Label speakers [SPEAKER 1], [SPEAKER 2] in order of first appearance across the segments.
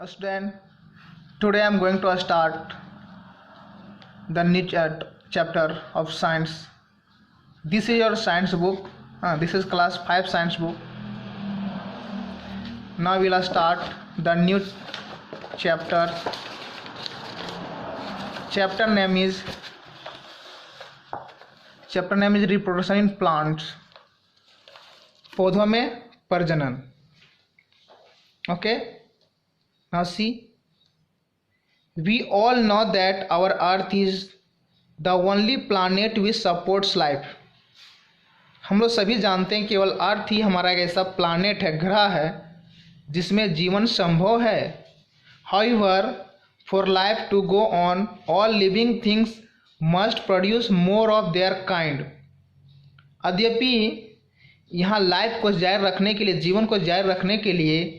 [SPEAKER 1] Student, today I am going to start the new chapter of science. This is your science book. This is class 5 science book. Now we will start the new chapter. Chapter name is reproduction in plants. पौधों में प्रजनन. Okay. Now see, we all know that our earth is the only planet which supports life. हम लोग सभी जानते हैं केवल अर्थ ही हमारा एक ऐसा प्लानेट है, ग्रह है जिसमें जीवन संभव है. However, for life to go on, all living things must produce more of their kind. यद्यपि यहाँ लाइफ को जारी रखने के लिए, जीवन को जारी रखने के लिए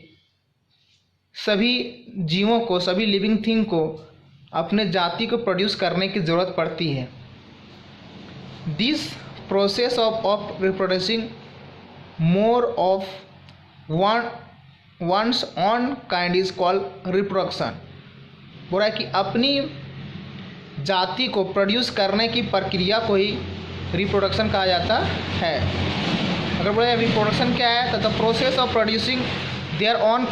[SPEAKER 1] सभी जीवों को, सभी लिविंग थिंग को अपने जाति को प्रोड्यूस करने की ज़रूरत पड़ती है. This process of reproducing more of one's own kind is called reproduction. बोला कि अपनी जाति को प्रोड्यूस करने की प्रक्रिया को ही रिप्रोडक्शन कहा जाता है. अगर बोला रिप्रोडक्शन क्या है तो the process of producing their own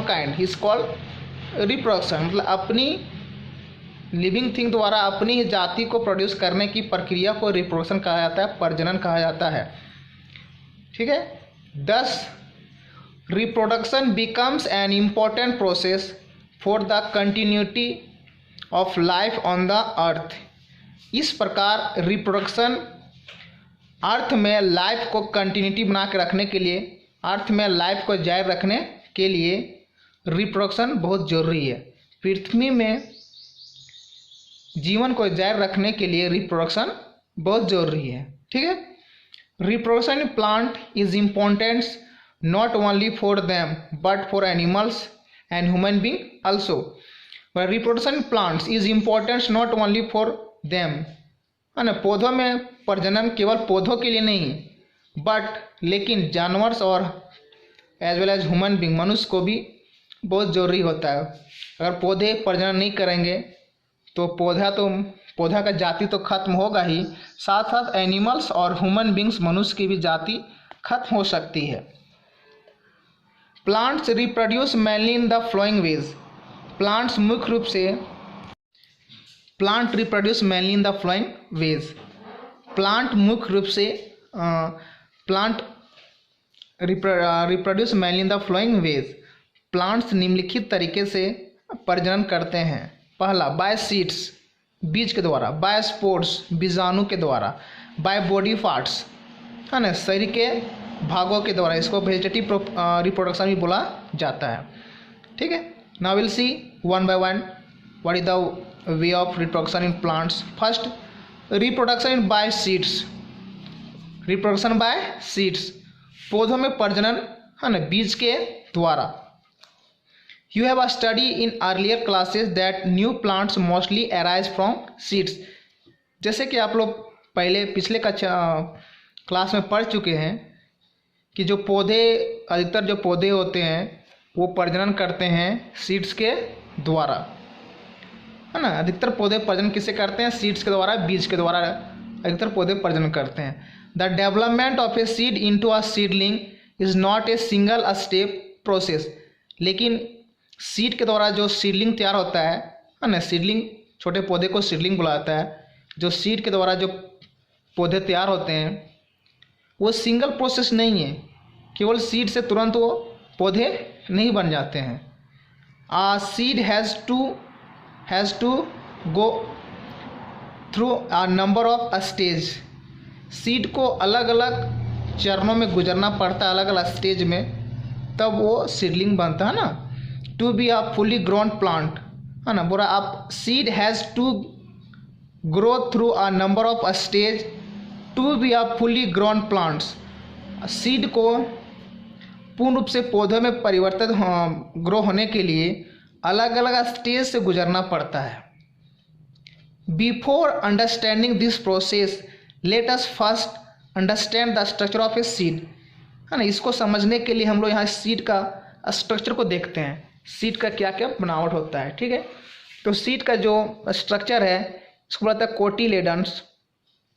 [SPEAKER 1] kind is called reproduction. मतलब अपनी लिविंग थिंग द्वारा अपनी ही जाति को प्रोड्यूस करने की प्रक्रिया को रिप्रोडक्शन कहा जाता है, प्रजनन कहा जाता है. ठीक है. दस reproduction becomes an important process for the continuity of life on the earth. इस प्रकार रिप्रोडक्शन अर्थ में लाइफ को कंटिन्यूटी बना के रखने के लिए, अर्थ में लाइफ को जारी रखने के लिए रिप्रोडक्शन बहुत ज़रूरी है. पृथ्वी में जीवन को जारी रखने के लिए रिप्रोडक्शन बहुत ज़रूरी है. ठीक है. Reproduction in plant is important not only for them but for animals and human being also. Reproduction in plants is important not only for them, है ना. पौधों में प्रजनन केवल पौधों के लिए नहीं, बट लेकिन जानवर्स और as well as human being, मनुष्य को भी बहुत ज़रूरी होता है. अगर पौधे प्रजनन नहीं करेंगे तो पौधा का जाति तो खत्म होगा ही, साथ साथ एनिमल्स और ह्यूमन बींग्स, मनुष्य की भी जाति खत्म हो सकती है. Plants reproduce mainly in the following ways. Plants मुख्य रूप से reproduce mainly in the following ways. Plant मुख्य रूप से reproduce mainly in the following ways. Plants निम्नलिखित तरीके से प्रजनन करते हैं. पहला, बाय सीड्स, बीज के द्वारा. बाय स्पोर्स, बीजाणु के द्वारा. बाय बॉडी पार्ट्स, है ना, शरीर के भागों के द्वारा. इसको वेजिटेटिव रिप्रोडक्शन भी बोला जाता है. ठीक है. Now will see one by one what is the way of reproduction in plants. First, reproduction in by seeds. Reproduction by seeds, पौधों में प्रजनन, है ना, बीज के द्वारा. You have study in earlier classes that new plants mostly arise from seeds. जैसे कि आप लोग पिछले क्लास में पढ़ चुके हैं कि अधिकतर जो पौधे होते हैं वो प्रजनन करते हैं सीड्स के द्वारा, है ना. अधिकतर पौधे प्रजनन किससे करते हैं? सीड्स के द्वारा, बीज के द्वारा अधिकतर पौधे प्रजनन करते हैं. The development of a seed into a seedling is not a single step process. लेकिन सीड के द्वारा जो सीडलिंग तैयार होता है ना, सीडलिंग, छोटे पौधे को सीडलिंग बुलाता है. जो सीड के द्वारा जो पौधे तैयार होते हैं वो सिंगल प्रोसेस नहीं है. केवल सीड से तुरंत वो पौधे नहीं बन जाते हैं. A seed has to go through a number of stage. Seed को अलग अलग चरणों में गुजरना पड़ता है, अलग अलग स्टेज में, तब वो सीडलिंग बनता है ना. To be a fully grown plant, है ना. बोला आप seed has to grow through a number of stage to be a fully grown plants. Seed को पूर्ण रूप से पौधे में परिवर्तित ग्रो होने के लिए अलग अलग स्टेज से गुजरना पड़ता है. Before understanding this process let us first understand the structure of a seed, है ना. इसको समझने के लिए हम लोग यहाँ सीड का स्ट्रक्चर को देखते हैं. सीड का क्या क्या बनावट होता है, ठीक है। तो सीड का जो स्ट्रक्चर है इसको बोला जाता है कोटिलेडन्स।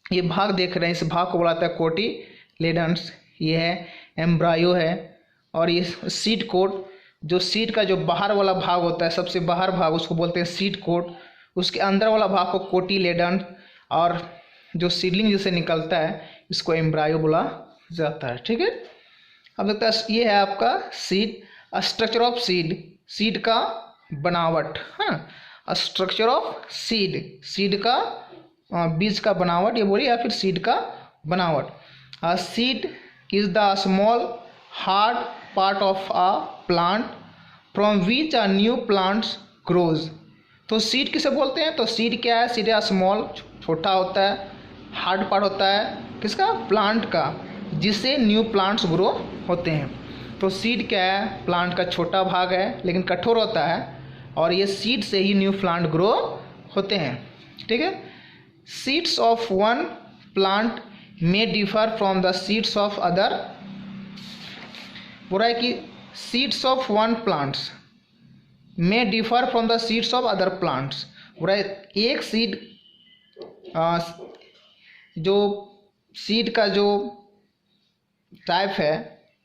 [SPEAKER 1] ये भाग देख रहे हैं, इस भाग को बोला जाता है कोटिलेडन्स। ये है एम्ब्रायो है, और ये सीड कोट, जो सीड का जो बाहर वाला भाग होता है, सबसे बाहर भाग, उसको बोलते हैं सीड कोट। उसके अंदर वाला भाग को कोटिलेडन, और जो सीडलिंग जिसे निकलता है इसको एम्ब्रायो बोला जाता है, ठीक है। अब देखते हैं, ये है आपका seed, structure of seed, seed का बनावट, हाँ, स्ट्रक्चर ऑफ सीड, सीड का बीज का बनावट ये बोलिए, या फिर सीड का बनावट। Seed is the small hard part of a plant from which a new plants grows. तो सीड किसे बोलते हैं? तो सीड क्या है? सीड स्मॉल, छोटा होता है, हार्ड पार्ट होता है किसका? प्लांट का, जिससे न्यू प्लांट्स ग्रो होते हैं। तो सीड क्या है? प्लांट का छोटा भाग है लेकिन कठोर होता है, और ये सीड से ही न्यू प्लांट ग्रो होते हैं, ठीक है। Seeds of one plant may differ from the seeds of other. बोला है कि seeds of one plants may differ from the seeds of other plants. बोला है एक सीड, जो सीड का जो टाइप है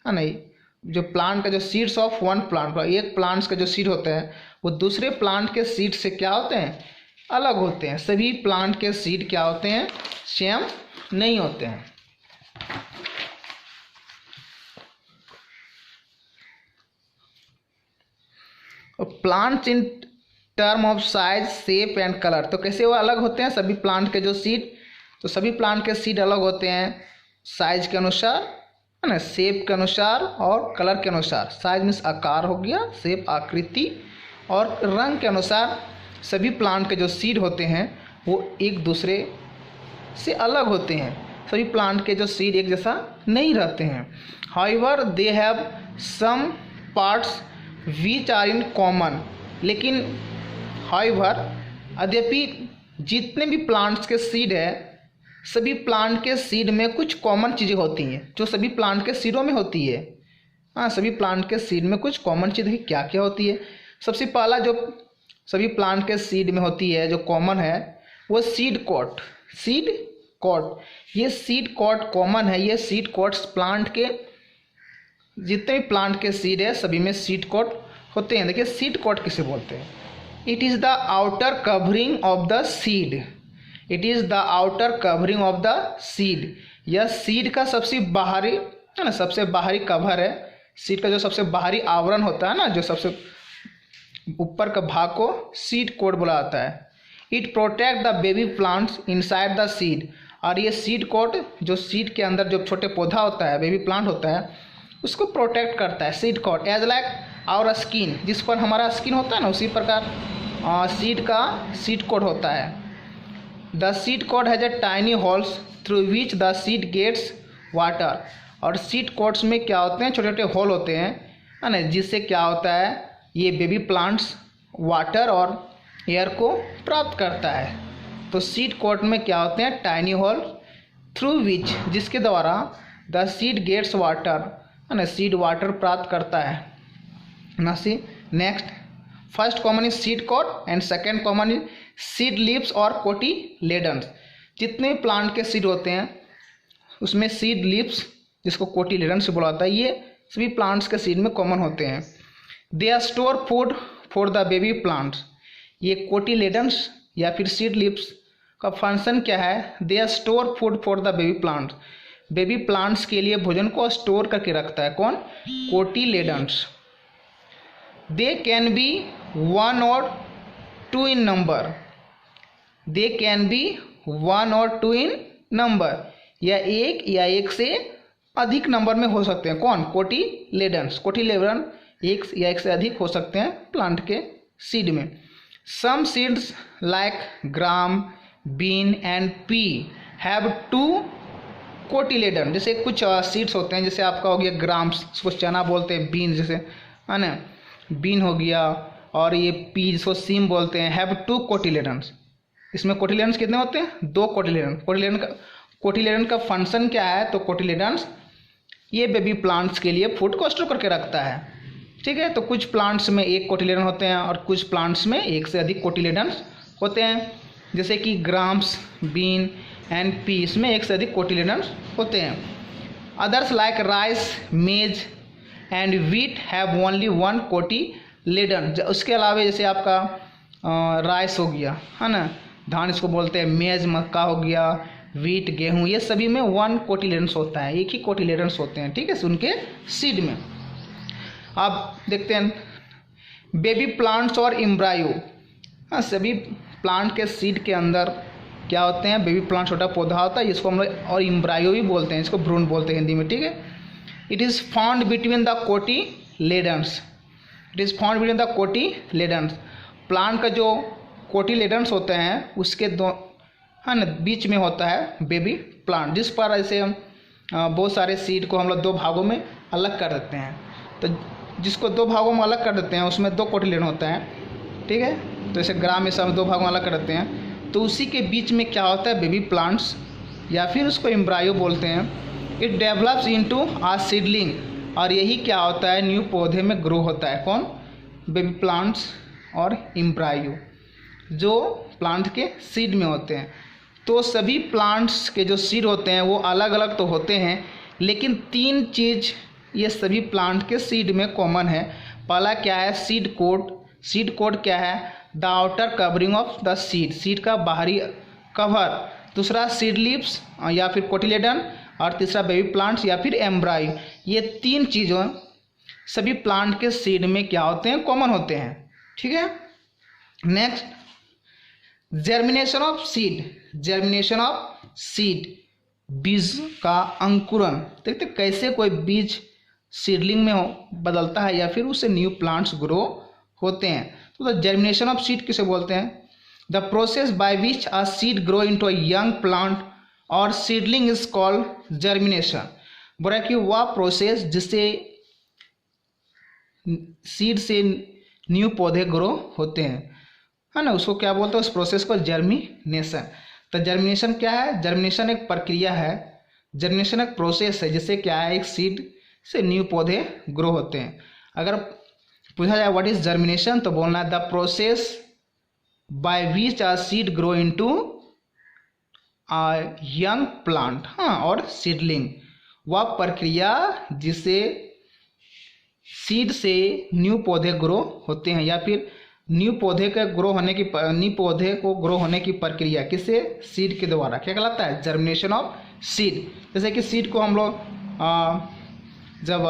[SPEAKER 1] नहीं, जो प्लांट का जो सीड्स ऑफ वन प्लांट, एक प्लांट्स का जो सीड होता है वो दूसरे प्लांट के सीड से क्या होते हैं? अलग होते हैं। सभी प्लांट के सीड क्या होते हैं? सेम नहीं होते हैं। Plants in term of size, shape and colour, तो कैसे वो अलग होते हैं सभी प्लांट के जो सीड? तो सभी प्लांट के सीड अलग होते हैं साइज के अनुसार, है ना, शेप के अनुसार और कलर के अनुसार। साइज मीन्स आकार हो गया, शेप आकृति, और रंग के अनुसार सभी प्लांट के जो सीड होते हैं वो एक दूसरे से अलग होते हैं। सभी प्लांट के जो सीड एक जैसा नहीं रहते हैं। However they have some parts which are in common, लेकिन हाउएवर यद्यपि जितने भी प्लांट्स के सीड है, सभी प्लांट के सीड में कुछ कॉमन चीज़ें होती हैं जो सभी प्लांट के सीडों में होती है। हाँ, सभी प्लांट के सीड में कुछ कॉमन चीज़ें क्या क्या होती है? सबसे पहला जो सभी प्लांट के सीड में होती है जो कॉमन है वो सीड कोट। सीड कोट, ये सीड कोट कॉमन है। ये सीड कोट्स प्लांट के जितने भी प्लांट के सीड है सभी में सीड कोट होते हैं। देखिए सीड कोट किसे बोलते हैं? It is the outer covering of the seed. It is the outer covering of the seed. यह सीड का सबसे बाहरी, है ना, सबसे बाहरी कवर है। सीड का जो सबसे बाहरी आवरण होता है ना, जो सबसे ऊपर का भाग को सीड कोट बोला जाता है। It protect the baby plants inside the seed. और ये सीड कोट जो सीड के अंदर जो छोटे पौधा होता है, बेबी प्लांट होता है, उसको प्रोटेक्ट करता है seed coat. As like our skin, जिस पर हमारा स्किन होता है ना, उसी प्रकार सीड का सीड कोट होता है। The seed coat has a tiny holes through which the seed gets water. और सीड कोट्स में क्या होते हैं? छोटे छोटे होल होते हैं, है ना, जिससे क्या होता है? ये बेबी प्लांट्स वाटर और एयर को प्राप्त करता है। तो सीड कोट में क्या होते हैं? टाइनी होल थ्रू विच, जिसके द्वारा द सीड गेट्स वाटर, है ना, सीड वाटर प्राप्त करता है ना। See next, first common is seed coat and second common is seed leaves or cotyledons. जितने प्लांट के सीड होते हैं उसमें सीड लीव्स, जिसको कोटिलेडन्स बोला जाता है, ये सभी प्लांट्स के सीड में कॉमन होते हैं। They are store food for the baby plants. ये कोटिलेडन्स या फिर सीड लीव्स का फंक्शन क्या है? They are store food for the baby plants. Baby plants के लिए भोजन को स्टोर करके रखता है कौन? कोटिलेडन्स। दे कैन बी 1 और 2 इन नंबर। दे कैन बी 1 और 2 इन नंबर, या एक से अधिक नंबर में हो सकते हैं। कौन? कोटिलेडन्स। कोटिलेडन एक या एक से अधिक हो सकते हैं प्लांट के सीड में। Some seeds like gram, bean and pea have 2 cotyledon. जैसे कुछ सीड्स होते हैं, जैसे आपका हो गया ग्राम्स, उसको चना बोलते हैं, बीन जैसे, है ना, बीन हो गया, और ये पी जिसको सीम बोलते हैं, हैव 2 कोटिलेडन्स। इसमें कोटिलेडन्स कितने होते हैं? 2 कोटिलेडन। कोटिलेडन का फंक्शन क्या है? तो कोटिलेडन्स ये बेबी प्लांट्स के लिए फूड को स्टोर करके रखता है। ठीक है। तो कुछ प्लांट्स में एक कोटिलेडन होते हैं और कुछ प्लांट्स में एक से अधिक कोटिलेडन्स होते हैं, जैसे कि ग्राम्स, बीन एंड पी, इसमें एक से अधिक कोटिलेडन्स होते हैं। अदर्स लाइक राइस, मेज and wheat have only one cotyledon. उसके अलावा जैसे आपका राइस हो गया, है ना, धान इसको बोलते हैं, मेज मक्का हो गया, व्हीट गेहूँ, ये सभी में वन कोटिलेडन्स होता है, एक ही कोटिलेडन्स होते हैं, ठीक है, उनके सीड में। अब देखते हैं बेबी प्लांट्स और एम्ब्रायो। हाँ, सभी प्लांट के सीड के अंदर क्या होते हैं, बेबी प्लांट छोटा पौधा होता है जिसको हम लोग और एम्ब्रायो भी बोलते हैं, इसको भ्रूण बोलते हैं हिंदी में, ठीक है। It is found between the cotyledons, it is found between the cotyledons. Plant का जो कोटिलेडन्स होते हैं उसके दो, है ना, बीच में होता है बेबी प्लांट, जिस पर ऐसे हम बहुत सारे सीड को हम लोग दो भागों में अलग कर देते हैं। तो जिसको दो भागों में अलग कर देते हैं उसमें दो कोटिलेडन होता है, ठीक है। तो जैसे ग्राम में सब दो भागों में अलग कर देते हैं, तो उसी के बीच में क्या होता है, बेबी प्लांट्स, या फिर उसको एम्ब्रायो बोलते हैं। It develops into a seedling, और यही क्या होता है, न्यू पौधे में ग्रो होता है। कौन? बेबी प्लांट्स और एम्ब्रायो, जो प्लांट के सीड में होते हैं। तो सभी प्लांट्स के जो सीड होते हैं वो अलग अलग तो होते हैं, लेकिन तीन चीज़ ये सभी प्लांट के सीड में कॉमन है। पहला क्या है, सीड कोट। सीड कोट क्या है, the outer covering of the seed, seed का बाहरी कवर। दूसरा सीड लिप्स या फिर कोटिलेडन, और तीसरा बेबी प्लांट्स या फिर एम्ब्रायो। ये तीन चीज़ों सभी प्लांट के सीड में क्या होते हैं, कॉमन होते हैं, ठीक है। Next, germination of seed. Germination of seed, बीज का अंकुरन। देखते कैसे कोई बीज सीडलिंग में बदलता है या फिर उससे न्यू प्लांट्स ग्रो होते हैं। तो द जर्मिनेशन ऑफ सीड किसे बोलते हैं, the process by which a seed grow into a young plant और सीडलिंग इज कॉल्ड जर्मिनेशन। बोला कि वह प्रोसेस जिससे सीड से न्यू पौधे ग्रो होते हैं, है ना, उसको क्या बोलते हैं, उस प्रोसेस को जर्मिनेशन। तो जर्मिनेशन क्या है, जर्मिनेशन एक प्रक्रिया है, जर्मिनेशन एक प्रोसेस है जिससे क्या है, एक सीड से न्यू पौधे ग्रो होते हैं। अगर पूछा जाए व्हाट इज जर्मिनेशन, तो बोलना है the process by which a seed grow into a young plant, हाँ, और सीडलिंग, वह प्रक्रिया जिससे सीड से न्यू पौधे ग्रो होते हैं, या फिर न्यू पौधे के ग्रो होने की, न्यू पौधे को ग्रो होने की प्रक्रिया किससे, सीड के द्वारा, क्या कहलाता है, जर्मिनेशन ऑफ सीड। जैसे कि सीड को हम लोग जब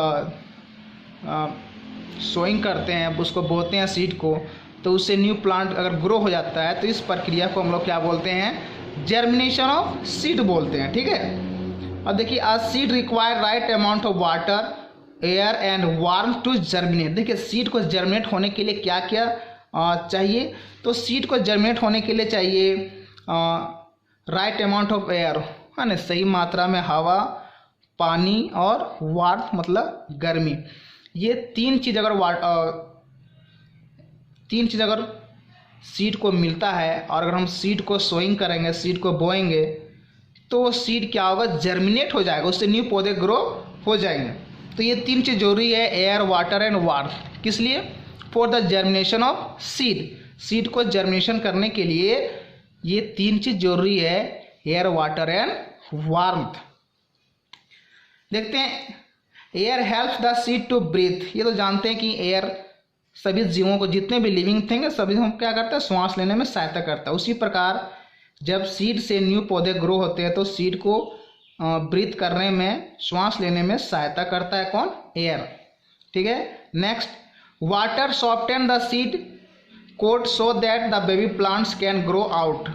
[SPEAKER 1] सोइंग करते हैं, उसको बोते हैं सीड को, तो उससे न्यू प्लांट अगर ग्रो हो जाता है तो इस प्रक्रिया को हम लोग क्या बोलते हैं, जर्मिनेशन ऑफ सीड बोलते हैं, ठीक है। अब देखिए, a seed require right amount of water, air and warm to germinate. देखिए, सीड को जर्मिनेट होने के लिए क्या क्या चाहिए, तो सीड को जर्मिनेट होने के लिए चाहिए राइट अमाउंट ऑफ एयर, है ना, सही मात्रा में हवा, पानी, और वार्म मतलब गर्मी। ये तीन चीज़ अगर सीड को मिलता है, और अगर हम सीड को सोइंग करेंगे, सीड को बोएंगे, तो वो सीड क्या होगा, जर्मिनेट हो जाएगा, उससे न्यू पौधे ग्रो हो जाएंगे। तो ये तीन चीज़ जरूरी है, एयर, वाटर एंड वार्म। किस लिए, for the germination of seed. Seed को जर्मिनेशन करने के लिए ये तीन चीज़ जरूरी है, एयर, वाटर एंड वार्मथ। देखते हैं, air helps the seed to breathe. ये तो जानते हैं कि एयर सभी जीवों को, जितने भी लिविंग थिंग है, सभी हम क्या करते हैं, श्वास लेने में सहायता करता है। उसी प्रकार जब सीड से न्यू पौधे ग्रो होते हैं तो सीड को ब्रीथ करने में, श्वास लेने में सहायता करता है, कौन, एयर, ठीक है। Next, water soften the seed coat so that the baby plants can grow out.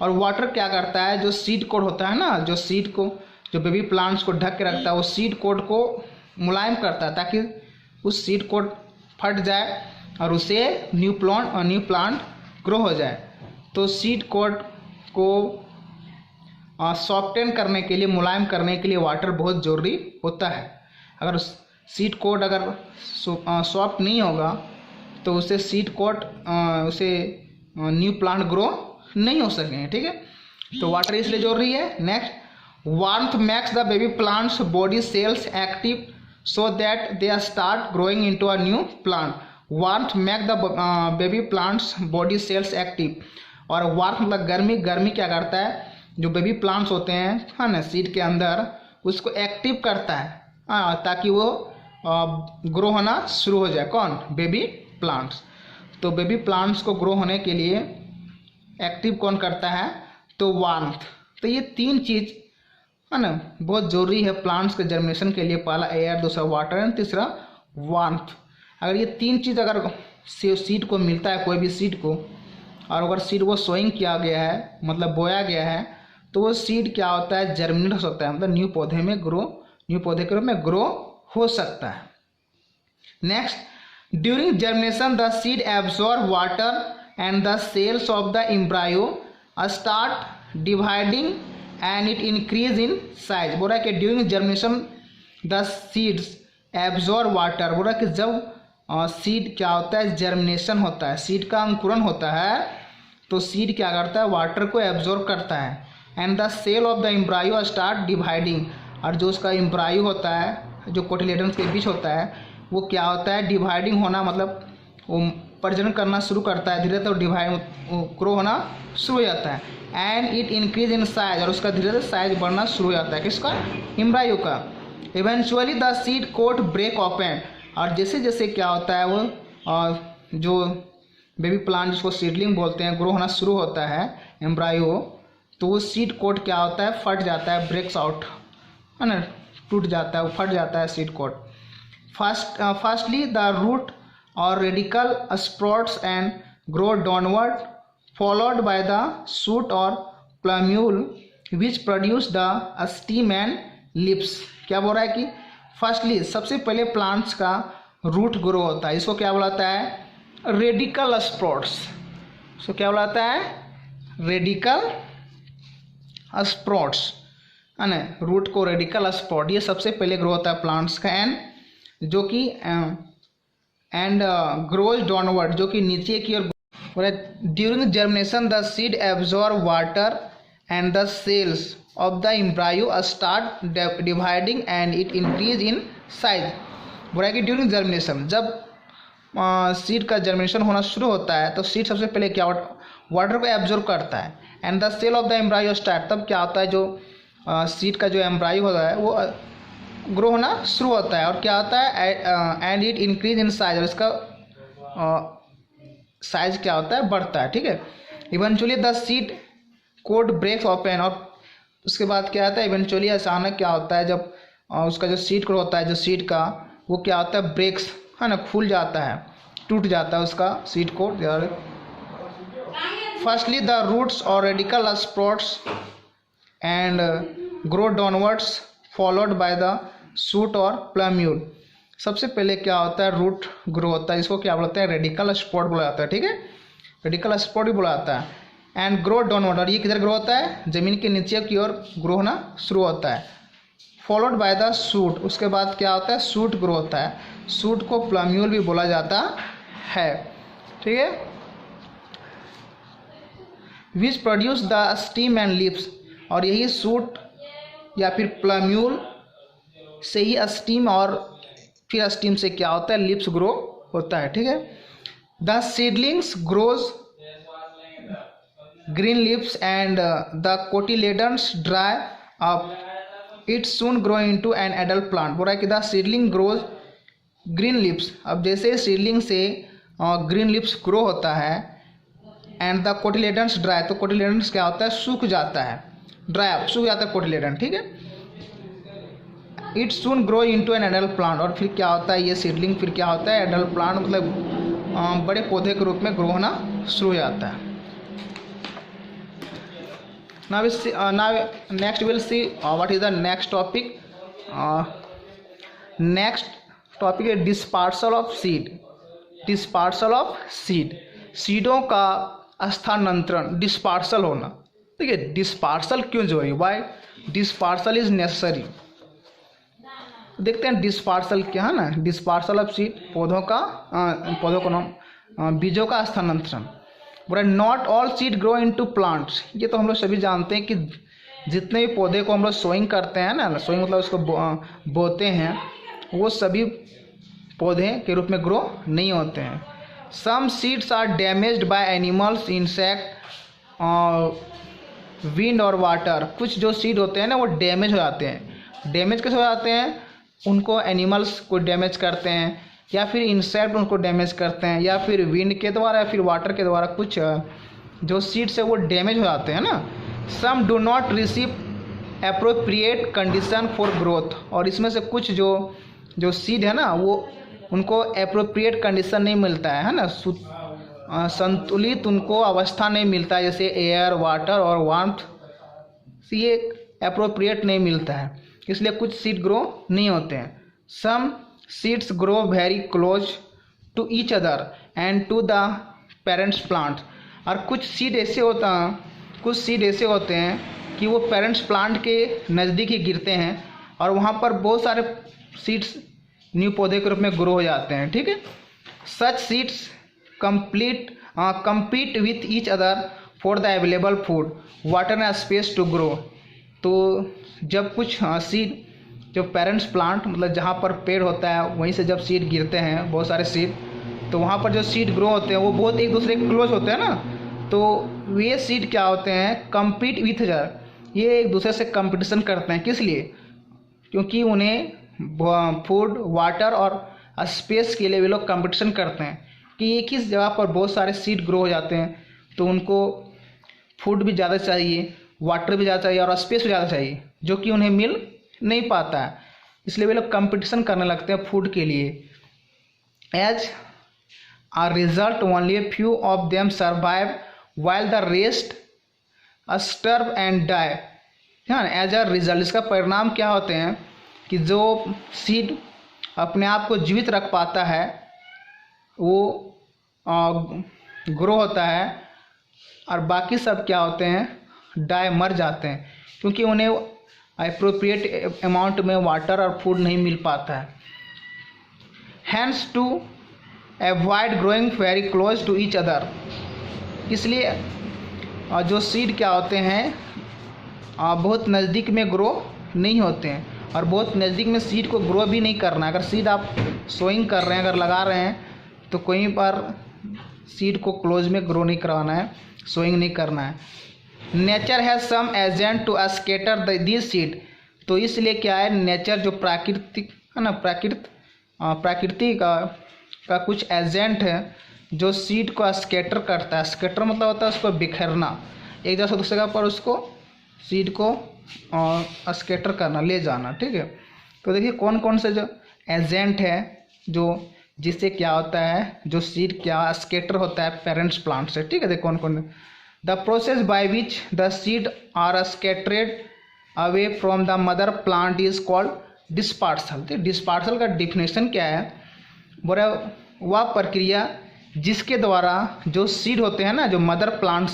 [SPEAKER 1] और वाटर क्या करता है, जो सीड कोट होता है ना, जो सीड को, जो बेबी प्लांट्स को ढक के रखता है, वो सीड कोट को मुलायम करता है ताकि उस सीड कोट फट जाए और उसे न्यू प्लांट ग्रो हो जाए। तो सीड कोट को सॉफ्टन करने के लिए, मुलायम करने के लिए वाटर बहुत ज़रूरी होता है। अगर सीड कोट अगर सॉफ्ट नहीं होगा तो उसे सीड कोट उसे न्यू प्लांट ग्रो नहीं हो सकेंगे, ठीक है। तो वाटर इसलिए जरूरी है। Next, warmth makes the baby plants body cells active so that they start growing into a new plant. Warmth make the baby plants body cells active. और वार्म मतलब गर्मी, गर्मी क्या करता है, जो बेबी प्लांट्स होते हैं है ना सीड के अंदर, उसको एक्टिव करता है ताकि वो ग्रो होना शुरू हो जाए। कौन? Baby plants. तो बेबी प्लांट्स को ग्रो होने के लिए एक्टिव कौन करता है? तो वार्मथ। तो ये तीन चीज़ है ना बहुत ज़रूरी है प्लांट्स के जर्मिनेशन के लिए। पहला एयर, दूसरा वाटर एंड तीसरा वार्मथ। अगर ये तीन चीज़ अगर सीड को मिलता है, कोई भी सीड को, और अगर सीड वो सोइंग किया गया है मतलब बोया गया है, तो वो सीड क्या होता है? जर्मिनेट हो सकता है, मतलब न्यू पौधे के रूप में ग्रो हो सकता है। Next, during germination the seed absorb water and the cells of the embryo start dividing and it increase in size. बोल रहा है कि during germination the seeds absorb water. बोल रहा है कि जब सीड क्या होता है? जर्मिनेशन होता है, सीड का अंकुरण होता है, तो सीड क्या करता है? वाटर को एब्जॉर्ब करता है। And the cell of the embryo start dividing. और जो उसका एम्ब्रायो होता है, जो कोटिलेडन्स के बीच होता है, वो क्या होता है? डिवाइडिंग होना, मतलब वो प्रजनन करना शुरू करता है, धीरे धीरे डिवाइड ग्रो होना शुरू हो जाता है। And it increase in size. और उसका धीरे धीरे साइज बढ़ना शुरू हो जाता है। किसका? एम्ब्रायो का। Eventually the seed coat break open. और जैसे जैसे क्या होता है, वो जो बेबी प्लांट जिसको सीडलिंग बोलते हैं, ग्रो होना शुरू होता है एम्ब्रायो, तो वो सीड कोट क्या होता है? फट जाता है, ब्रेक्स आउट, है ना, टूट जाता है, वो फट जाता है seed coat. Firstly the root or radicle sprouts and grow downward, followed by the shoot or plumule which produce the stem and leaves. क्या बोल रहा है कि फर्स्टली सबसे पहले प्लांट्स का रूट ग्रो होता है, इसको क्या बुलाता है? रेडिकल स्प्रोट्स। इसको क्या बुलाता है? रेडिकल स्प्रोट्स, है ना, रूट को रेडिकल स्प्रोट, ये सबसे पहले ग्रो होता है प्लांट्स का। जो कि ग्रोज डाउनवर्ड, जो कि नीचे की ओर। During germination the seed absorb water and the cells of the embryo start dividing and it increase in size। बोला है कि ड्यूरिंग जर्मिनेशन, जब सीड का जर्मिनेशन होना शुरू होता है, तो सीड सबसे पहले क्या वाटर को एब्जॉर्ब करता है। And the cell of the embryo start, तब क्या होता है? जो सीड का जो एम्ब्रायो होता है वो ग्रो होना शुरू होता है। और क्या होता है? And it increase in size. और इसका साइज क्या होता है? बढ़ता है। ठीक है। Eventually the seed coat breaks open. और उसके बाद क्या आता है? इवेंचुअली अचानक क्या होता है, जब उसका जो सीड कोट होता है, जो सीड का, वो क्या होता है? ब्रेक्स, है ना, खुल जाता है, टूट जाता है उसका seed coat. Firstly the roots or radicle sprouts and grow downwards, followed by the shoot or plumule. सबसे पहले क्या होता है? रूट ग्रो होता है, इसको क्या बोलते हैं? रेडिकल स्प्रोट बोला जाता है। ठीक है, रेडिकल स्प्रोट भी बोला जाता है। एंड ग्रो डाउनवर्ड, और ये किधर ग्रो होता है? जमीन के नीचे की ओर ग्रो होना शुरू होता है। फॉलोड बाय द शूट, उसके बाद क्या होता है? शूट ग्रो होता है। शूट को प्लम्यूल भी बोला जाता है। ठीक है। विच produce the stem and lips. और यही शूट या फिर प्लम्यूल से ही स्टीम, और फिर स्टीम से क्या होता है? लिप्स ग्रो होता है। ठीक है। The seedlings grows green leaves and the cotyledons dry up, it soon grow into an adult plant। बोल रहा है कि the seedling grows green leaves। अब जैसे सीडलिंग से ग्रीन लिप्स ग्रो होता है, एंड द कोटिलेडन्स ड्राई, तो कोटिलेडन्स क्या होता है? सूख जाता है, ड्राई अप, सूख जाता है कोटिलेडन। ठीक है। It soon grow into an adult plant. और फिर क्या होता है? ये सीडलिंग फिर क्या होता है? एडल्ट प्लांट, मतलब बड़े पौधे के रूप में ग्रो होना शुरू हो जाता है। Now next we'll see what is the next topic. Next topic is dispersal of seed। Dispersal of seed, सीडों का स्थानांतरण, डिस्पार्सल होना। ठीक है, डिस्पार्सल क्यों जरूरी? Why dispersal is necessary. देखते हैं डिस्पार्सल क्या है ना। डिस्पार्सल ऑफ सीड, पौधों को नाम बीजों का स्थानांतरण। बोला not all seed grow into plants. ये तो हम लोग सभी जानते हैं कि जितने भी पौधे को हम लोग सोइंग करते हैं ना, सोइंग मतलब उसको बोते हैं, वो सभी पौधे के रूप में ग्रो नहीं होते हैं। Some seeds are damaged by animals, insect, wind और वाटर। कुछ जो सीड होते हैं ना वो डैमेज हो जाते हैं। डैमेज कैसे हो जाते हैं? उनको एनिमल्स को डैमेज करते हैं, या फिर इंसेक्ट उनको डैमेज करते हैं, या फिर विंड के द्वारा, या फिर वाटर के द्वारा कुछ जो सीड्स है वो डैमेज हो जाते हैं ना। Some do not receive appropriate condition for growth. और इसमें से कुछ जो सीड है ना वो उनको एप्रोप्रिएट कंडीशन नहीं मिलता है ना, संतुलित उनको अवस्था नहीं मिलता है, जैसे एयर, वाटर और वार्मथ, ये एप्रोप्रिएट नहीं मिलता है, इसलिए कुछ सीड ग्रो नहीं होते हैं। Some seeds grow very close to each other and to the parents plant. और कुछ सीड ऐसे होते हैं कि वो पेरेंट्स प्लांट के नज़दीक ही गिरते हैं और वहाँ पर बहुत सारे सीड्स न्यू पौधे के रूप में ग्रो हो जाते हैं। ठीक है, सच seeds compete with each other for the available food, water and space to grow। तो जब कुछ सीड, जो पेरेंट्स प्लांट मतलब जहाँ पर पेड़ होता है वहीं से जब सीड गिरते हैं बहुत सारे सीड, तो वहाँ पर जो सीड ग्रो होते हैं वो बहुत एक दूसरे के क्लोज होते हैं ना, तो ये सीड क्या होते हैं? कम्पीट विथ अदर, ये एक दूसरे से कंपटीशन करते हैं। किस लिए? क्योंकि उन्हें फूड, वाटर और स्पेस के लिए वे लोग कंपटीशन करते हैं कि एक ही जगह पर बहुत सारे सीड ग्रो हो जाते हैं, तो उनको फूड भी ज़्यादा चाहिए, वाटर भी ज़्यादा चाहिए और स्पेस भी ज़्यादा चाहिए, जो कि उन्हें मिल नहीं पाता है, इसलिए वे लोग कंपटीशन करने लगते हैं फूड के लिए। As a result only a few of them survive while the rest starve and die. हाँ, एज अ रिजल्ट, इसका परिणाम क्या होते हैं कि जो सीड अपने आप को जीवित रख पाता है वो ग्रो होता है, और बाकी सब क्या होते हैं? डाई, मर जाते हैं, क्योंकि उन्हें अप्रोप्रिएट अमाउंट में वाटर और फूड नहीं मिल पाता है। Hence to avoid growing very close to each other, इसलिए जो सीड क्या होते हैं बहुत नज़दीक में ग्रो नहीं होते हैं, और बहुत नज़दीक में सीड को ग्रो भी नहीं करना। अगर सीड आप सोइंग कर रहे हैं, अगर लगा रहे हैं, तो कहीं पर सीड को क्लोज में ग्रो नहीं करवाना है, सोइंग नहीं करना है। Nature has some agent to scatter this seed, तो इसलिए क्या है, नेचर जो प्राकृतिक है ना, प्रकृति का कुछ एजेंट है जो सीड को स्कैटर करता है। स्कैटर मतलब होता है उसको बिखेरना, एक जगह से दूसरी जगह पर उसको सीड को स्कैटर करना, ले जाना। ठीक है, तो देखिए कौन कौन से जो एजेंट है जो जिससे क्या होता है, जो सीड क्या स्कैटर होता है पेरेंट्स प्लांट से। ठीक है, देखो कौन कौन। The process by which the seed are scattered away from the mother plant is called dispersal. तो डिस्पर्सल का डिफिनेशन क्या है? बोला वह प्रक्रिया जिसके द्वारा जो सीड होते हैं ना, जो मदर प्लांट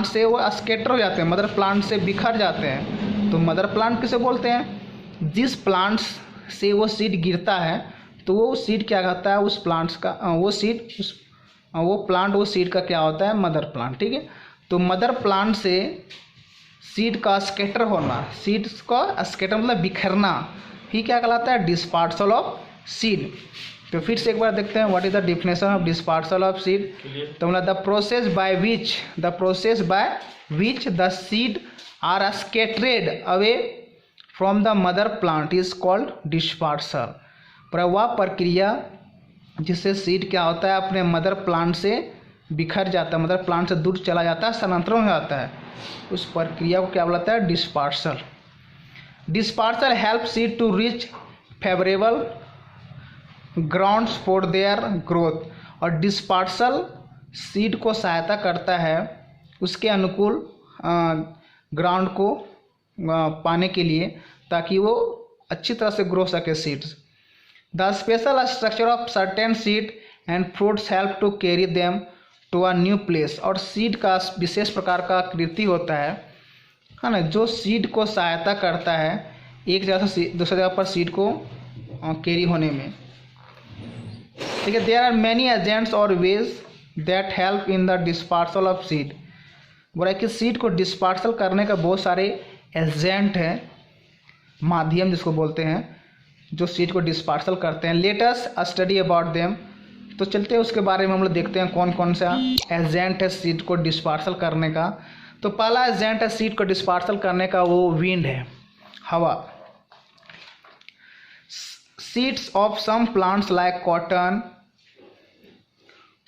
[SPEAKER 1] से वो स्कैटर हो जाते हैं, मदर प्लांट से बिखर जाते हैं। तो मदर प्लांट किसे बोलते हैं? जिस प्लांट्स से वो सीड गिरता है, तो वो सीड क्या कहता है? उस प्लांट्स का वो सीड का क्या होता है? Mother plant. ठीक है, तो मदर प्लांट से सीड का स्कैटर होना, सीड का स्कैटर मतलब बिखरना, ही क्या कहलाता है? Dispersal of seed. तो फिर से एक बार देखते हैं what is the definition of dispersal of seed. तो मतलब the process by which the seed are scattered away from the mother plant is called dispersal. पर वह प्रक्रिया जिससे सीड क्या होता है अपने मदर प्लांट से बिखर जाता है, मदर प्लांट से दूर चला जाता है, स्थानांतरण हो जाता है, उस प्रक्रिया को क्या बोलता है? Dispersal. Dispersal help seed to reach favourable grounds for their growth. और डिस्पर्सल सीड को सहायता करता है उसके अनुकूल ग्राउंड को पाने के लिए, ताकि वो अच्छी तरह से ग्रो सके seeds. The special structure of certain seed and fruits help to carry them to a new place. और सीड का विशेष प्रकार का आकृति होता है ना, जो सीड को सहायता करता है एक जगह से दूसरी जगह पर सीड को कैरी होने में। ठीक है, देयर आर मैनी एजेंट्स और ways that help in the dispersal of seed. बोला कि सीड को डिस्पर्सल करने का बहुत सारे एजेंट हैं, माध्यम जिसको बोलते हैं, जो सीड को डिस्पर्सल करते हैं। Let us study about them. तो चलते हैं उसके बारे में हम लोग देखते हैं कौन कौन सा एजेंट है सीड को डिस्पर्सल करने का। तो पहला एजेंट है सीड को डिस्पर्सल करने का, वो विंड है, हवा। Seeds of some plants like cotton,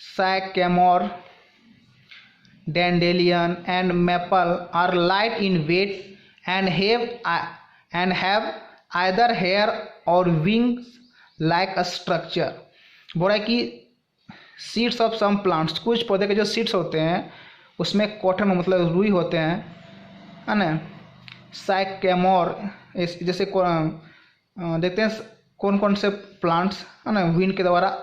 [SPEAKER 1] sycamore, dandelion and maple are light in weight and have either hair or wings like a structure। बोला है कि सीड्स ऑफ सम प्लांट्स, कुछ पौधे के जो सीड्स होते हैं उसमें कॉटन मतलब रुई होते हैं, है ना। साइकैमोर, जैसे देखते हैं कौन कौन से प्लांट्स है ना विंड के द्वारा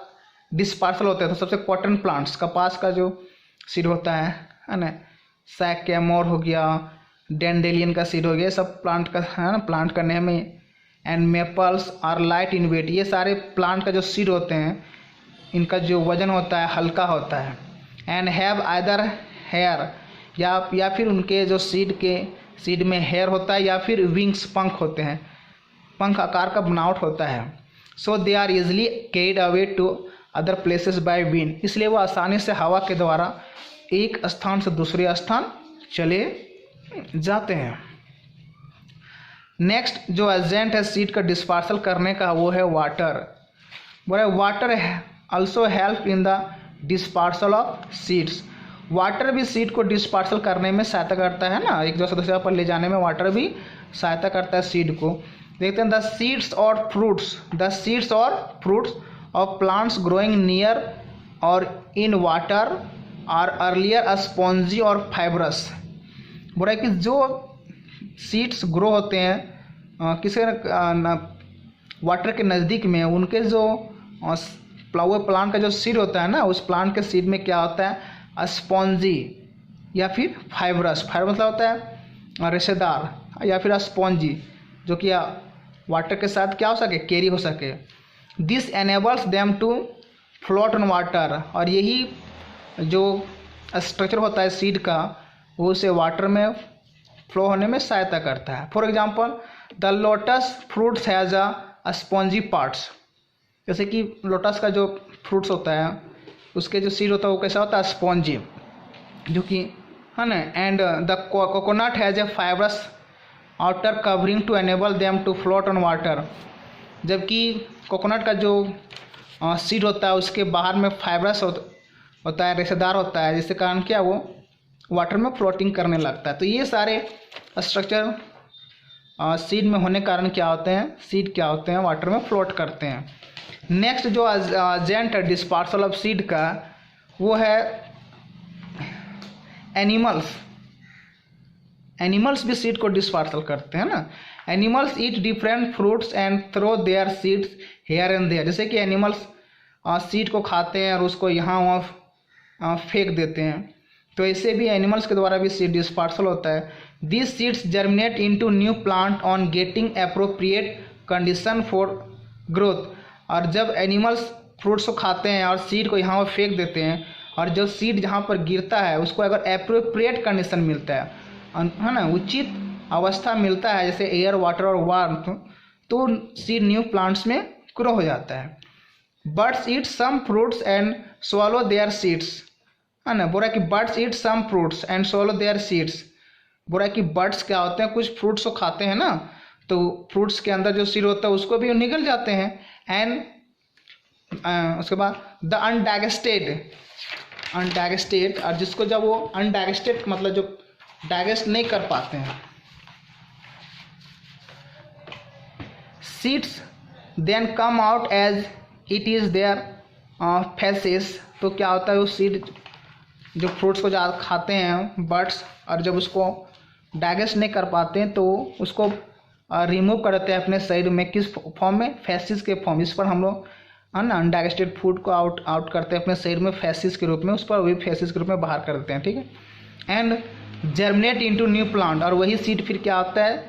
[SPEAKER 1] डिस्पर्सल होते हैं। तो सबसे कॉटन प्लांट्स, कपास का जो सीड होता है ना। साइकैमोर हो गया, डेंडेलियन का सीड हो गया, सब प्लांट का है ना, प्लांट का नेम है। And maples are light in weight, ये सारे प्लांट का जो सीड होते हैं इनका जो वजन होता है हल्का होता है। एंड हैव आइदर हेयर, या फिर उनके जो सीड में हेयर होता है, या फिर विंग्स, पंख होते हैं, पंख आकार का बनावट होता है। So they are easily carried away to other places by wind, इसलिए वो आसानी से हवा के द्वारा एक स्थान से दूसरे स्थान चले जाते हैं। नेक्स्ट जो एजेंट है सीड का डिस्पर्सल करने का, वो है वाटर। बोले water also help in the dispersal of seeds. Water भी सीड को डिस्पर्सल करने में सहायता करता है ना, एक दूसरे दूसरे पर ले जाने में वाटर भी सहायता करता है सीड को। देखते हैं the seeds or fruits of plants growing near or in water are earlier spongy or fibrous. बोला है कि जो सीड्स ग्रो होते हैं किसी वाटर के नज़दीक में, उनके जो प्लांट का जो सीड होता है ना, उस प्लांट के सीड में क्या होता है, स्पॉन्जी या फिर फाइब्रस। फाइब्रस मतलब होता है रेशेदार, या फिर स्पॉन्जी जो कि वाटर के साथ क्या हो सके, कैरी हो सके। This enables them to float on water, और यही जो स्ट्रक्चर होता है सीड का वो उसे वाटर में फ्लो होने में सहायता करता है। For example the lotus fruits has a spongy parts, जैसे कि लोटस का जो फ्रूट्स होता है उसके जो सीड होता है वो कैसा होता है, स्पॉन्जी, जो कि है ना। And the coconut has a fibrous outer covering to enable them to float on water, जबकि कोकोनट का जो सीड होता है उसके बाहर में फाइब्रस होता है, रेशेदार होता है, जिसके कारण क्या वो वाटर में फ्लोटिंग करने लगता है। तो ये सारे स्ट्रक्चर सीड में होने के कारण क्या होते हैं, सीड क्या होते हैं, वाटर में फ्लोट करते हैं। नेक्स्ट जो एजेंट है डिस्पर्सल ऑफ सीड का, वो है एनिमल्स। एनिमल्स भी सीड को डिस्पर्सल करते हैं ना। Animals eat different fruits and throw their seeds here and there, जैसे कि एनिमल्स सीड को खाते हैं और उसको यहाँ वहाँ फेंक देते हैं। तो ऐसे भी एनिमल्स के द्वारा भी सीड डिस्पर्सल होता है। This seeds germinate into new plant on getting appropriate condition for growth, और जब एनिमल्स फ्रूट्स को खाते हैं और सीड को यहाँ फेंक देते हैं, और जब सीड जहाँ पर गिरता है उसको अगर एप्रोप्रिएट कंडीशन मिलता है ना, उचित अवस्था मिलता है, जैसे एयर, वाटर और वार्मथ, तो सीड न्यू प्लांट्स में ग्रो हो जाता है। Birds eat some fruits and swallow their seeds, है ना। बोला कि birds eat some fruits and swallow their seeds. बोला कि बर्ड्स क्या होते हैं, कुछ फ्रूट्स को खाते हैं ना, तो फ्रूट्स के अंदर जो सीड होता है उसको भी निगल जाते हैं। एंड उसके बाद द अनडाइजेस्टेड, और जिसको जब वो अनडाइजेस्टेड मतलब जो डाइजेस्ट नहीं कर पाते हैं, seeds then come out as it is their faeces. तो क्या होता है, वो सीड जो फ्रूट्स को ज़्यादा खाते हैं बर्ड्स, और जब उसको डाइजेस्ट नहीं कर पाते हैं तो उसको रिमूव करते हैं अपने शरीर में, किस फॉर्म में, फैसिस के फॉर्म। इस पर हम लोग है ना अनडाइजेस्टेड फूड को आउट करते हैं अपने शरीर में फैसिस के रूप में, उस पर वही फैसिस के रूप में बाहर कर देते हैं, ठीक है। And germinate into new plant, और वही सीड फिर क्या होता है,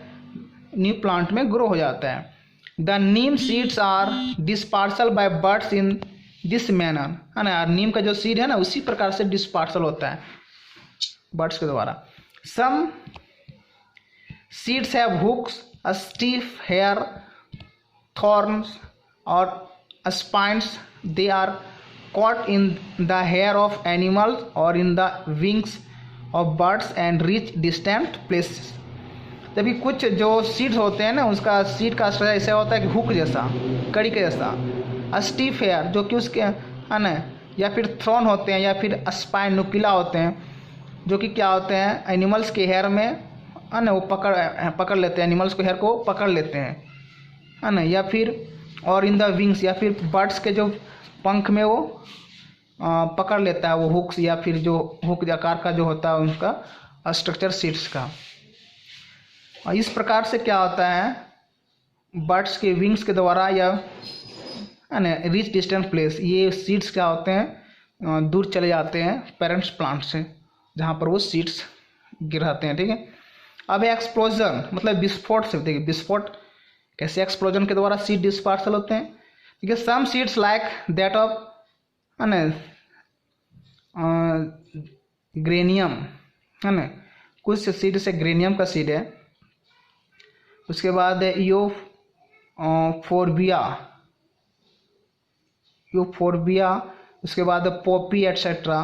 [SPEAKER 1] न्यू प्लांट में ग्रो हो जाता है। The neem seeds are dispersal by birds in this manner, है ना। नीम का जो सीड है ना उसी प्रकार से डिस्पर्सल होता है बर्ड्स के द्वारा। Some seeds have hooks, stiff hair thorns or spines. They are caught in the hair of animals or in the wings of birds and reach distant places. तभी कुछ जो सीड्स होते हैं ना, उसका सीड का स्ट्रक्चर ऐसा होता है कि हुक जैसा, कड़ी के जैसा। स्टीफ हेयर जो कि उसके है ना, या फिर थ्रॉन होते हैं, या फिर स्पाइन नुकीला होते हैं, जो कि क्या होते हैं एनिमल्स के हेयर में है ना, वो पकड़ लेते हैं, एनिमल्स के हेयर को पकड़ लेते हैं है ना, या फिर और इन द विंग्स, या फिर बर्ड्स के जो पंख में वो पकड़ लेता है वो हुक्स, या फिर जो हुक आकार का जो होता है उनका स्ट्रक्चर सीड्स का। और इस प्रकार से क्या होता है, बर्ड्स के विंग्स के द्वारा या है ना रीच डिस्टेंट प्लेस, ये सीड्स क्या होते हैं दूर चले जाते हैं पेरेंट्स प्लांट से, जहाँ पर वो सीड्स गिराते हैं। ठीक है। अब एक्सप्लोजन मतलब विस्फोट से, देखिए विस्फोट कैसे एक्सप्लोजन के द्वारा सीड डिस्पर्सल होते हैं। ठीक है। Some seeds like that of है ना ग्रेनियम है ना, कुछ सीड से ग्रेनियम का सीड है। उसके बाद यूफोरबिया, उसके बाद poppy etcetera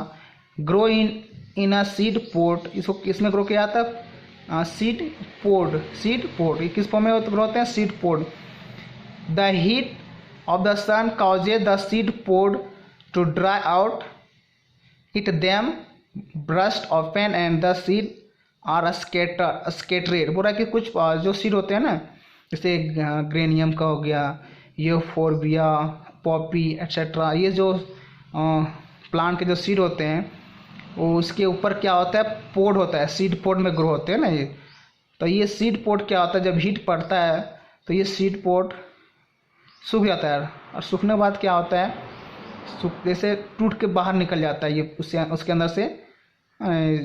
[SPEAKER 1] grow in a seed pod. इसको किसमें ग्रो किया जाता है, सीड पोड। ये किस फॉर्म में ग्रो होते हैं, seed pod. The heat of the sun causes the seed pod to dry out, it them burst open and the seed are scattered. बोला कि कुछ जो सीड होते हैं ना, जैसे ग्रेनियम का हो गया, यूफोरबिया, पॉपी एटसेट्रा, ये जो प्लांट के जो सीड होते हैं वो उसके ऊपर क्या होता है, पोड होता है, सीड पोड में ग्रो होते हैं ना ये। तो ये सीड पोड क्या होता है, जब हीट पड़ता है तो ये सीड पोड सूख जाता है, और सूखने के बाद क्या होता है, जैसे टूट के बाहर निकल जाता है ये उसके अंदर से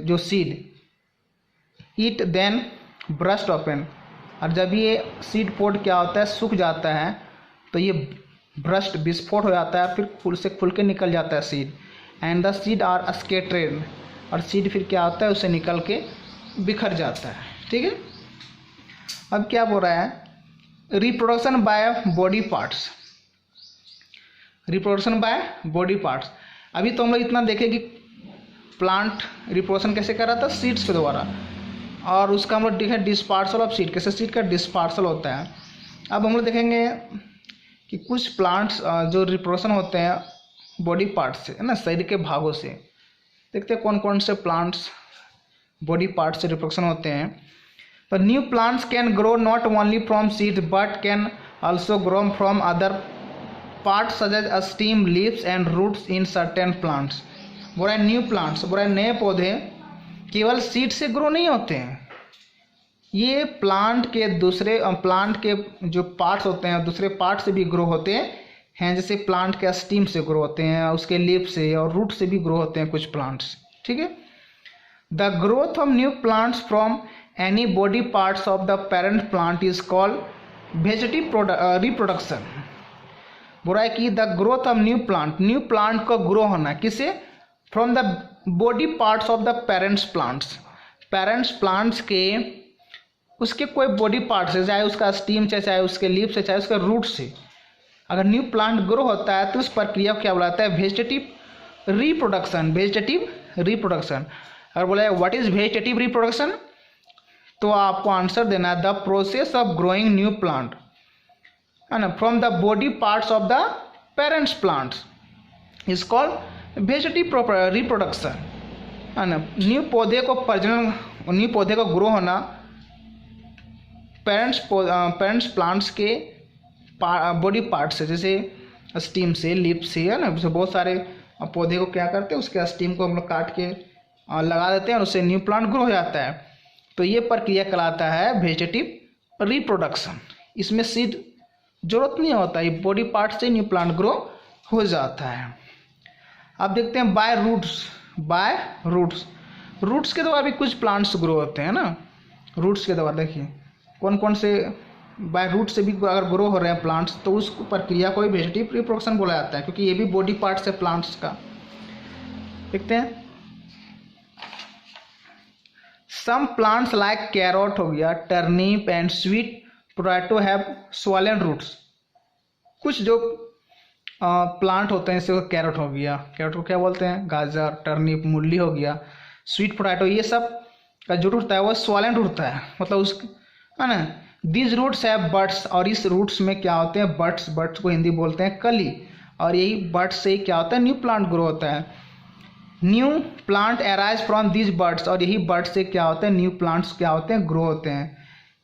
[SPEAKER 1] जो seed. It then burst open, और जब ये सीड पोड क्या होता है सूख जाता है तो ये ब्रस्ट विस्फोट हो जाता है, फिर खुल के निकल जाता है seed. And the seed are scattered, और सीड फिर क्या होता है उससे निकल के बिखर जाता है। ठीक है। अब क्या बोल रहा है, reproduction by body parts. Reproduction by body parts, अभी तो हम लोग इतना देखें कि प्लांट रिप्रोडक्शन कैसे कर रहा था, सीड्स के द्वारा, और उसका हम लोग देखें डिस्पार्सल ऑफ सीड, कैसे सीड का डिस्पार्सल होता है। अब हम लोग देखेंगे कि कुछ प्लांट्स जो रिप्रोडक्शन होते हैं बॉडी पार्ट्स से, है ना, शरीर के भागों से। देखते हैं कौन कौन से प्लांट्स बॉडी पार्ट्स से रिप्रोडक्शन होते हैं। तो new plants can grow not only from seed but can also grow from other parts such as stem, leaves and roots in certain plants. बोला न्यू प्लांट्स, बोला नए पौधे केवल सीड से ग्रो नहीं होते हैं, ये प्लांट के जो पार्ट्स होते हैं दूसरे पार्ट से भी ग्रो होते हैं, जैसे प्लांट के स्टीम से ग्रो होते हैं, उसके लीफ से और रूट से भी ग्रो होते हैं कुछ प्लांट्स। ठीक है। The growth of new plants from any body parts of the parent plant is called vegetative reproduction. बोला है कि the growth of new plant को ग्रो होना किसे, from the body parts of the parents plants के उसके कोई body part से, चाहे उसका स्टीम से, चाहे उसके लीफ से, चाहे उसके रूट से, अगर न्यू प्लांट ग्रो होता है तो उस प्रक्रिया को क्या बुलाता है, वेजिटेटिव रिप्रोडक्शन। अगर बोला व्हाट इज वेजिटेटिव रिप्रोडक्शन, तो आपको आंसर देना है the process of growing new plant है ना from the body parts of the parents plants is called vegetative reproduction है ना। न्यू पौधे को ग्रो होना पेरेंट्स प्लांट्स के बॉडी पार्ट से, जैसे स्टीम से, लीफ से, है ना, बहुत सारे पौधे को क्या करते हैं उसके स्टीम को हम लोग काट के लगा देते हैं और उससे न्यू प्लांट ग्रो हो जाता है। तो ये प्रक्रिया कहलाता है वेजिटेटिव रिप्रोडक्शन। इसमें सीड जरूरत नहीं होता, ये बॉडी पार्ट से न्यू प्लांट ग्रो हो जाता है। अब देखते हैं बाय रूट्स के द्वारा भी कुछ प्लांट्स ग्रो होते हैं ना। रूट्स के द्वारा देखिए कौन कौन से बाय रूट से भी अगर ग्रो हो रहे हैं प्लांट्स, तो उस प्रक्रिया को भी वेजिटेटिव रिप्रोडक्शन बोला जाता है, क्योंकि ये भी बॉडी पार्ट्स है प्लांट्स का। देखते हैं सम प्लांट्स लाइक कैरोट हो गया, turnip and sweet potato have swollen roots. कुछ जो प्लांट होते हैं, जैसे कैरेट हो गया, कैरेट को क्या बोलते हैं, गाजर, टर्निप, मूली हो गया, स्वीट पोटैटो, ये सब का जो रूट होता है वो स्वॉलेंट रूट होता है, मतलब उस, है ना। दीज रूट्स हैव बड्स, और इस रूट्स में क्या होते हैं, बड्स, बड्स को हिंदी बोलते हैं कली, और यही बड्स से ही क्या होता है, न्यू प्लांट ग्रो होता है। New plant arise from these buds, और यही बड्स से क्या होते हैं, न्यू प्लांट्स क्या होते हैं, ग्रो होते हैं।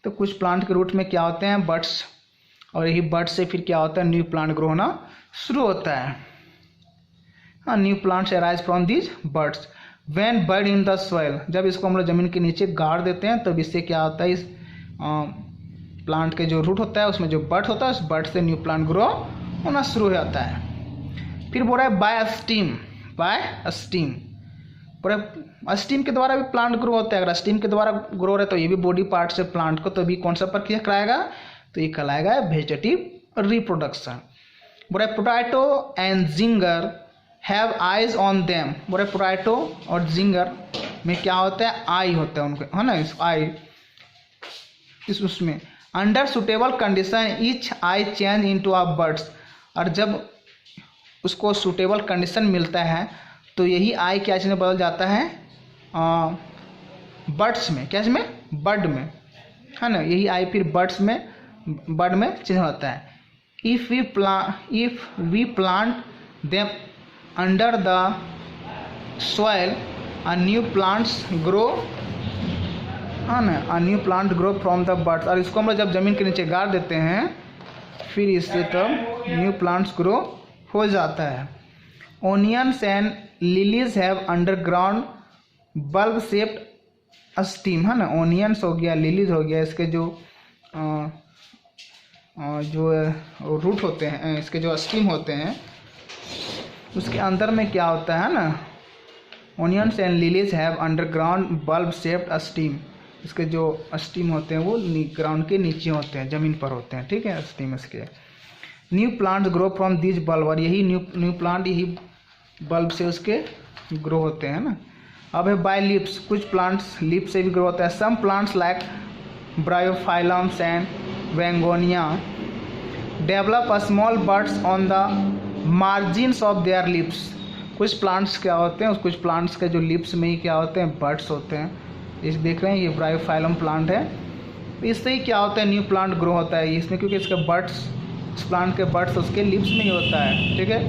[SPEAKER 1] तो कुछ प्लांट के रूट में क्या होते हैं, बड्स, और यही बड्स से फिर क्या होता है, न्यू प्लांट ग्रो होना शुरू होता है। हाँ, new plants arise from these buds when bird in the soil, जब इसको हम लोग जमीन के नीचे गाड़ देते हैं तब इससे क्या होता है, इस प्लांट के जो रूट होता है उसमें जो बड होता है, उस बड से न्यू प्लांट ग्रो होना शुरू हो जाता है। फिर बोल रहा है बाय स्टीम, बाय स्टीम, बोल स्टीम के द्वारा भी प्लांट ग्रो होता है। अगर स्टीम के द्वारा ग्रो हो रहा है तो ये भी बॉडी पार्ट से प्लांट को तो भी कौन सा प्रक्रिया कराएगा, तो ये कहलाएगा वेजिटेटिव रिप्रोडक्शन। बोले potato and ginger have eyes on them, बोले पोटैटो और जिंगर में क्या होता है, आई होता है उनके, है ना, इस आई, इस उसमें under suitable condition each I change into a bird's, और जब उसको सूटेबल कंडीशन मिलता है तो यही आई क्या चीज़ में बदल जाता है, बर्ड्स में, क्या में, बर्ड में, है ना, यही आई फिर बर्ड्स में, बर्ड में चेंज होता है। If we plant them under the soil a new plants grow, हाँ ना, a new plant grow from the birds, और इसको हम लोग जब जमीन के नीचे गाड़ देते हैं फिर इससे तब न्यू प्लांट्स ग्रो हो जाता है। Onions and lilies have underground bulb shaped steam, है ना, ओनियंस हो गया, लिलीज हो गया, इसके जो रूट होते हैं, इसके जो स्टीम होते हैं उसके अंदर में क्या होता है ना, onions and lilies have underground bulb shaped steam, इसके जो स्टीम होते हैं वो ग्राउंड के नीचे होते हैं, ज़मीन पर होते हैं, ठीक है, स्टीम इसके। New plants grow from these bulb, और यही न्यू प्लांट यही बल्ब से उसके ग्रो होते हैं ना। अब है बाय लीव्स, कुछ प्लांट्स लीफ से भी ग्रो होता है। Some plants like bryophyllums and begonia develop a small buds on the margins of their leaves, कुछ प्लांट्स क्या होते हैं, कुछ प्लांट्स के जो लीव्स में ही क्या होते हैं, बर्ड्स होते हैं। इस देख रहे हैं ये ब्रायोफाइलम प्लांट है, इससे ही क्या होता है, न्यू प्लांट ग्रो होता है इसमें, क्योंकि इसके बर्ड्स, इस प्लांट के बर्ड्स उसके लिप्स में ही होता है, ठीक है।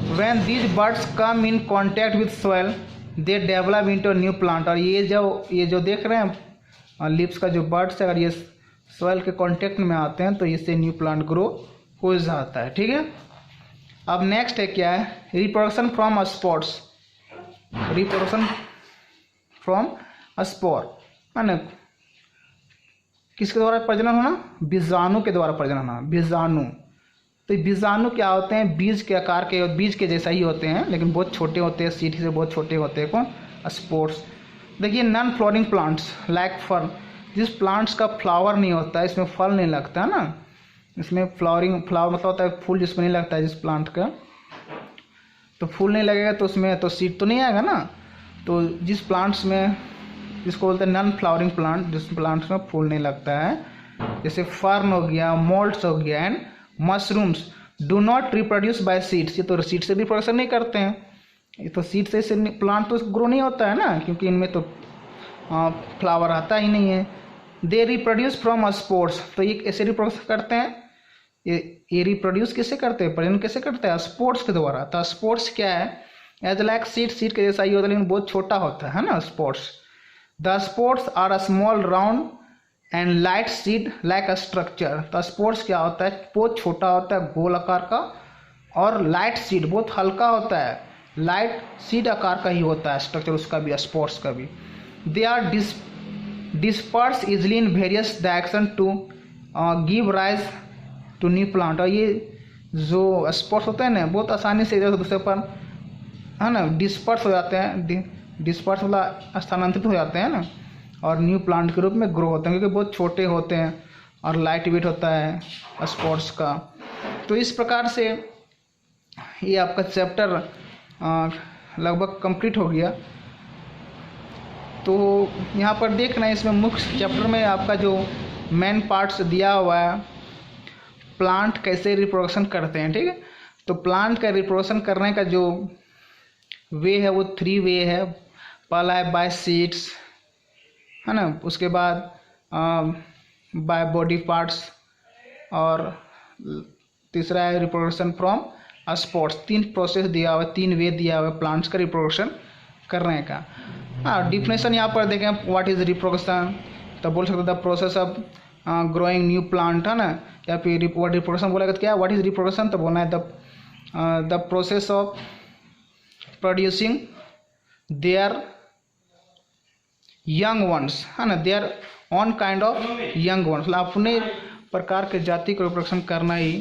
[SPEAKER 1] When these birds come in contact with soil they develop into new plant, और ये जो देख रहे हैं लिप्स का जो बर्ड्स है, अगर ये सॉइल के कांटेक्ट में आते हैं तो इससे न्यू प्लांट ग्रो हो जाता है, ठीक है। अब नेक्स्ट है क्या है, reproduction from spores, reproduction from spore, है ना, किसके द्वारा प्रजनन होना, बीजाणु के द्वारा प्रजनन होना, बीजाणु। तो बीजाणु क्या होते हैं, बीज के आकार के, बीज के जैसा ही होते हैं लेकिन बहुत छोटे होते हैं, सीड से बहुत छोटे होते हैं, कौन, स्पोर्स। देखिए नॉन फ्लावरिंग प्लांट्स लाइक फल, जिस प्लांट्स का फ्लावर नहीं होता है, इसमें फल नहीं लगता है ना, इसमें फ्लावर मतलब होता है फूल जिसमें नहीं लगता है, जिस प्लांट का तो फूल नहीं लगेगा तो उसमें तो सीड तो नहीं आएगा ना। तो जिस प्लांट्स में, जिसको बोलते हैं नॉन फ्लावरिंग प्लांट, जिस प्लांट्स में फूल नहीं लगता है, जैसे फर्न हो गया, मोल्ड्स हो गया and mushrooms, do not reproduce by seeds, ये तो सीड से भी प्रोडक्शन नहीं करते हैं, ये तो सीड से प्लांट तो ग्रो नहीं होता है ना, क्योंकि इनमें तो फ्लावर आता ही नहीं है। दे रिप्रोड्यूस फ्रॉम स्पोर्स, तो ये ऐसे रिप्रोड्यूस करते हैं, ये रिप्रोड्यूस कैसे करते हैं, प्रजनन कैसे करते हैं, स्पोर्ट्स के द्वारा। तो स्पोर्ट्स क्या है, एज लाइक सीड, सीड के जैसा ही होता है लेकिन बहुत छोटा होता है ना spores. The spores are a small round and light seed like a structure, तो स्पोर्ट्स क्या होता है, बहुत छोटा होता है, गोल आकार का, और लाइट सीड बहुत हल्का होता है, लाइट सीड आकार का ही होता है स्ट्रक्चर उसका भी, स्पोर्ट्स का भी। They are disperse easily in various direction to give rise to new plant, और ये जो स्पोर्ट्स होते हैं ना बहुत आसानी से इधर दूसरे पर, है ना, डिस्पर्स हो जाते हैं, डिस्पर्स मतलब स्थानांतरित हो जाते हैं ना, और न्यू प्लांट के रूप में ग्रो होते हैं, क्योंकि बहुत छोटे होते हैं और लाइट वेट होता है स्पोर्ट्स का। तो इस प्रकार से ये आपका चैप्टर लगभग कंप्लीट हो गया। तो यहाँ पर देखना है, इसमें मुख्य चैप्टर में आपका जो मेन पार्ट्स दिया हुआ है प्लांट कैसे रिप्रोडक्शन करते हैं, ठीक है। तो प्लांट का रिप्रोडक्शन करने का जो वे है वो 3 वे है। पहला है बाय सीड्स, है ना, उसके बाद बाय बॉडी पार्ट्स, और तीसरा है रिप्रोडक्शन फ्रॉम स्पॉट्स। 3 प्रोसेस दिया हुआ है, 3 वे दिया हुआ है प्लांट्स का रिप्रोडक्शन करने का। हाँ, डिफिनेशन यहाँ पर देखें, व्हाट इज रिप्रोडक्शन, तो बोल सकते the process of growing new plant, है ना, या फिर रिप्रोडक्शन बोलेगा तो क्या, व्हाट इज रिप्रोडक्शन, तो बोलना है the process of producing their young ones, है ना, their own kind of young ones, मतलब अपने प्रकार के जाति का रिप्रोडक्शन करना ही